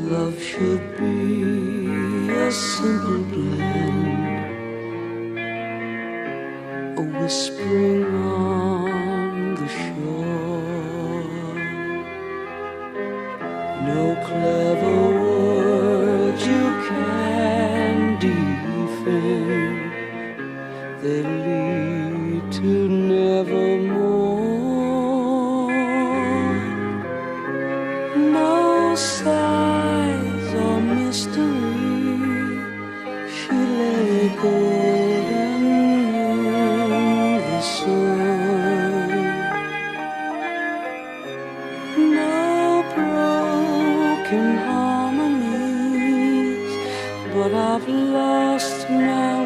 Love should be a simple blend, a whispering on the shore. No clever words you can defend, they lead to nevermore. No sighs or mystery should lay golden in the sun. No broken harmonies, but I've lost my